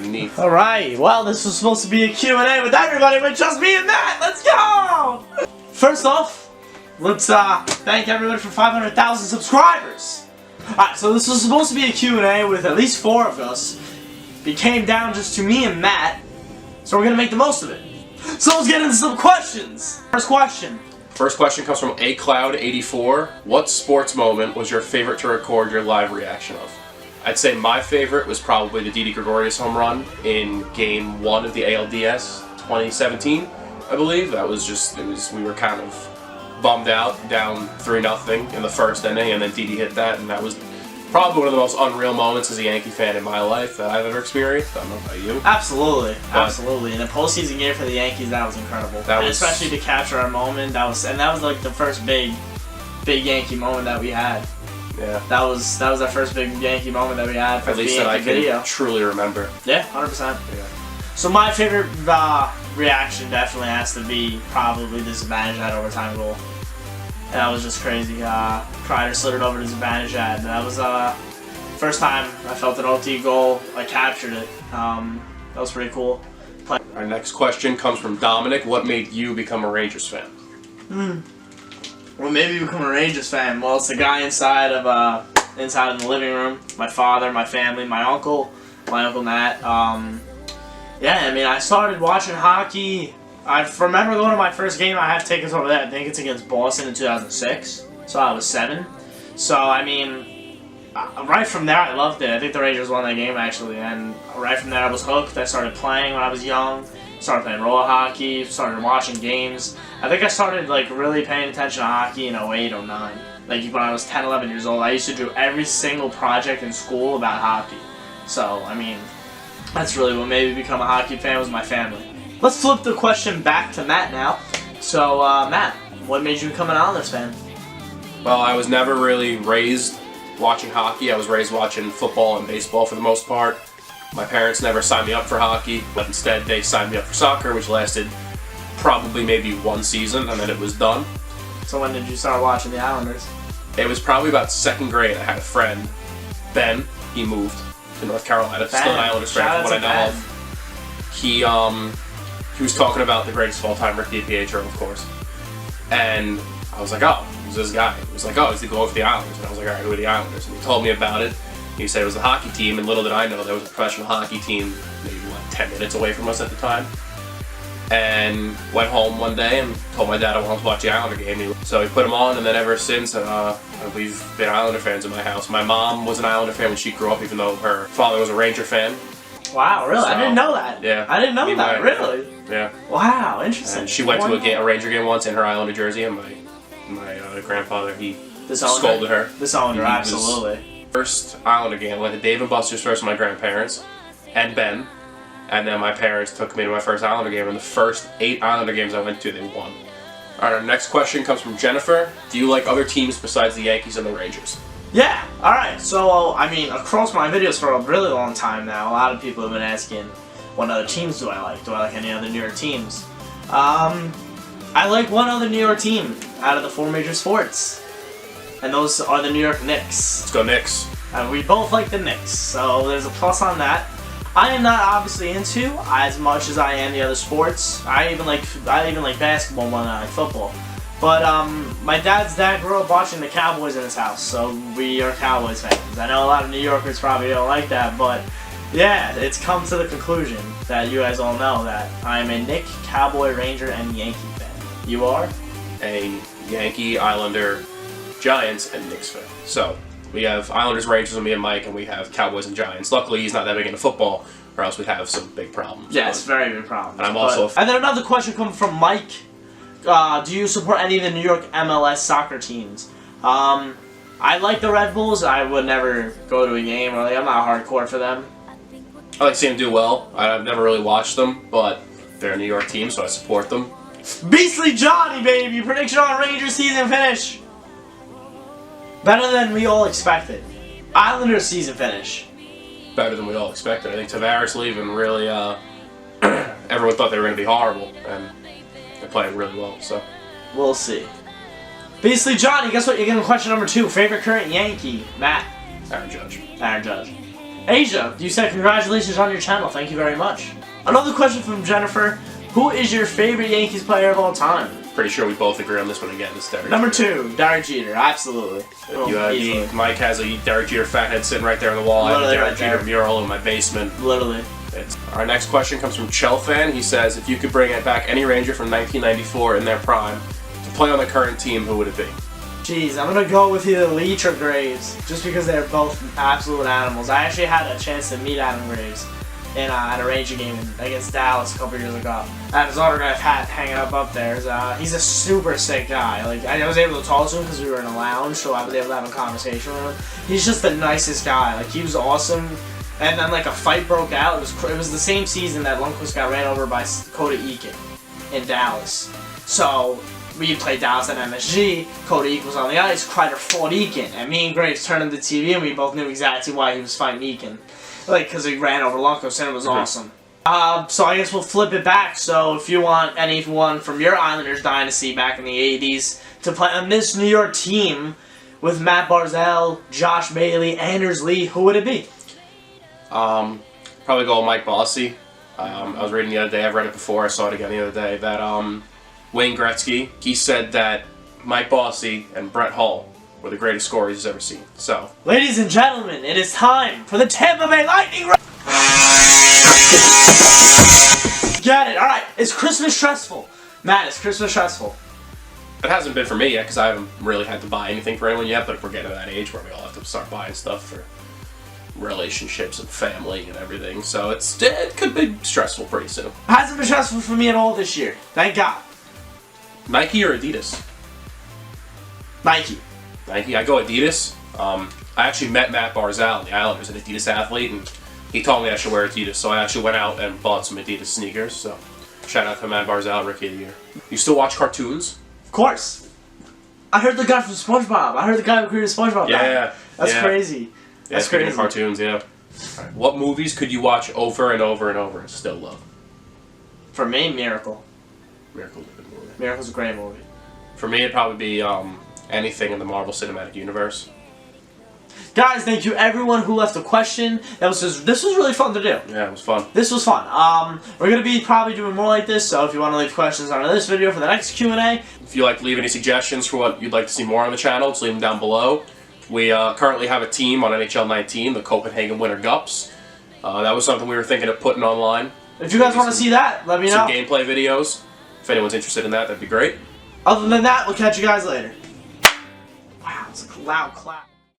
underneath. Alright, well, this was supposed to be a Q&A with everybody, but just me and Matt. Let's go! First off, let's thank everyone for 500,000 subscribers. Alright, so this was supposed to be a Q&A with at least 4 of us. It came down just to me and Matt, so we're gonna make the most of it. So let's get into some questions. First question. First question comes from acloud84. What sports moment was your favorite to record your live reaction of? I'd say my favorite was probably the Didi Gregorius home run in Game 1 of the ALDS 2017, I believe. That was just, we were kind of bummed out, down 3-0 in the first inning, and then Didi hit that, and that was probably one of the most unreal moments as a Yankee fan in my life that I've ever experienced. I don't know about you. Absolutely, absolutely. In a postseason game for the Yankees, that was incredible. Especially to capture our moment. That was like the first big Yankee moment that we had. Yeah. That was our first big Yankee moment that we had for at least the that I Yankee can video. Truly remember. Yeah, 100%. Yeah. So my favorite reaction definitely has to be probably the Zibanejad overtime goal. That was just crazy. Kreider slid it over to Zibanejad. That was first time I felt an OT goal. I captured it. That was pretty cool. Our next question comes from Dominic. What made you become a Rangers fan? Well, maybe become a Rangers fan. Well, it's the guy inside in the living room. My father, my family, my uncle Matt. Yeah, I mean, I started watching hockey. I remember going to my first game. I have tickets over there. I think it's against Boston in 2006. So I was 7. So, I mean, right from there, I loved it. I think the Rangers won that game, actually. And right from there, I was hooked. I started playing when I was young. Started playing roller hockey. Started watching games. I think I started, like, really paying attention to hockey in 08, 09. Like, when I was 10, 11 years old, I used to do every single project in school about hockey. So, I mean, that's really what made me become a hockey fan, was my family. Let's flip the question back to Matt now. So, Matt, what made you become an Islanders fan? Well, I was never really raised watching hockey. I was raised watching football and baseball for the most part. My parents never signed me up for hockey, but instead they signed me up for soccer, which lasted probably maybe 1 season, and then it was done. So when did you start watching the Islanders? It was probably about 2nd grade. I had a friend, Ben. He moved to North Carolina. Still an Islanders fan from what I know of. He was talking about the greatest of all time, Rick DiPietro, of course. And I was like, oh, who's this guy? He was like, oh, he's the goalie for the Islanders. And I was like, all right, who are the Islanders? And he told me about it. He said it was a hockey team, and little did I know there was a professional hockey team maybe, 10 minutes away from us at the time. And went home one day and told my dad I wanted to watch the Islander game. So he put him on, and then ever since, we've been Islander fans in my house. My mom was an Islander fan when she grew up, even though her father was a Ranger fan. Wow, really? So, I didn't know that. Yeah. I didn't know that, really? Yeah. Wow, interesting. And she went to a Ranger game once in her Islander jersey, and my grandfather, he scolded her. Disowned her, absolutely. First Islander game, I went to Dave & Buster's first with my grandparents and Ben, and then my parents took me to my first Islander game, and the first 8 Islander games I went to, they won. Alright, our next question comes from Jennifer. Do you like other teams besides the Yankees and the Rangers? Yeah, alright, so, I mean, across my videos for a really long time now, a lot of people have been asking, what other teams do I like? Do I like any other New York teams? I like one other New York team out of the 4 major sports, and those are the New York Knicks. Let's go Knicks. We both like the Knicks, so there's a plus on that. I am not obviously into as much as I am the other sports. I even like basketball more than I like football. But my dad's dad grew up watching the Cowboys in his house, so we are Cowboys fans. I know a lot of New Yorkers probably don't like that, but yeah, it's come to the conclusion that you guys all know that I'm a Knick, Cowboy, Ranger, and Yankee fan. You are? A Yankee, Islander, Giants, and Knicks fan. So we have Islanders, Rangers, and me and Mike, and we have Cowboys and Giants. Luckily, he's not that big into football, or else we'd have some big problems. Yes, very big problems. And I'm also. And then another question coming from Mike. Do you support any of the New York MLS soccer teams? I like the Red Bulls. I would never go to a game. Really, I'm not hardcore for them. I like to see them do well. I've never really watched them, but they're a New York team, so I support them. Beastly Johnny, baby! Prediction on Rangers season finish. Better than we all expected. Islanders season finish. Better than we all expected. I think Tavares leaving really, everyone thought they were going to be horrible, and they're playing really well, so. We'll see. Beastly Johnny, guess what? You're getting question number 2. Favorite current Yankee? Matt. Aaron Judge. Aaron Judge. Asia, you said congratulations on your channel. Thank you very much. Another question from Jennifer. Who is your favorite Yankees player of all time? Pretty sure we both agree on this one again. It's Derek Number Jeter. 2, Derek Jeter. Absolutely. Mike has a Derek Jeter fathead sitting right there on the wall. Literally I have a right Derek Jeter there. mural in my basement. Literally. Our next question comes from Chelfan. He says, if you could bring back any Ranger from 1994 in their prime to play on the current team, who would it be? Jeez, I'm gonna go with either Leach or Graves, just because they're both absolute animals. I actually had a chance to meet Adam Graves at a Ranger game against Dallas a couple years ago. I have his autograph hat hanging up there. He's a super sick guy. Like, I was able to talk to him because we were in a lounge, so I was able to have a conversation with him. He's just the nicest guy. Like, he was awesome. And then like a fight broke out. It was the same season that Lundqvist got ran over by Cody Eakin in Dallas. So we played Dallas at MSG. Cody Eakin was on the ice. Kreider fought Eakin, and me and Graves turned on the TV, and we both knew exactly why he was fighting Eakin, like because he ran over Lundqvist, and it was awesome. So I guess we'll flip it back. So if you want anyone from your Islanders dynasty back in the '80s to play on this New York team with Matt Barzal, Josh Bailey, Anders Lee, who would it be? Probably go with Mike Bossy. I was reading the other day, I've read it before, I saw it again the other day, that Wayne Gretzky, he said that Mike Bossy and Brett Hull were the greatest scorers he's ever seen. So, ladies and gentlemen, it is time for the Tampa Bay Lightning round. Got it. All right. Is Christmas stressful? Matt, is Christmas stressful? it hasn't been for me yet because I haven't really had to buy anything for anyone yet, but we're getting to that age where we all have to start buying stuff for relationships and family and everything, so it could be stressful pretty soon. Hasn't been stressful for me at all this year. Thank God. Nike or Adidas? Nike. Nike. I go Adidas. I actually met Matt Barzal in the Islanders, an Adidas athlete, and he told me I should wear Adidas, so I actually went out and bought some Adidas sneakers, so shout out to Matt Barzal, Rookie of the Year. You still watch cartoons? Of course. I heard the guy from SpongeBob. I heard the guy who created SpongeBob. Yeah. That's crazy. Yeah, speaking of cartoons, yeah. Right. What movies could you watch over and over and over and still love? For me, Miracle. Miracle's a good movie. Miracle's a great movie. For me, it'd probably be anything in the Marvel Cinematic Universe. Guys, thank you everyone who left a question. This was really fun to do. Yeah, it was fun. This was fun. We're gonna be probably doing more like this. So if you want to leave questions on this video for the next Q&A, if you'd like to leave any suggestions for what you'd like to see more on the channel, just leave them down below. We currently have a team on NHL 19, the Copenhagen Winter Gups. That was something we were thinking of putting online. If you guys want to see that, let me know. Some gameplay videos. If anyone's interested in that, that'd be great. Other than that, we'll catch you guys later. Wow, it's a loud clap.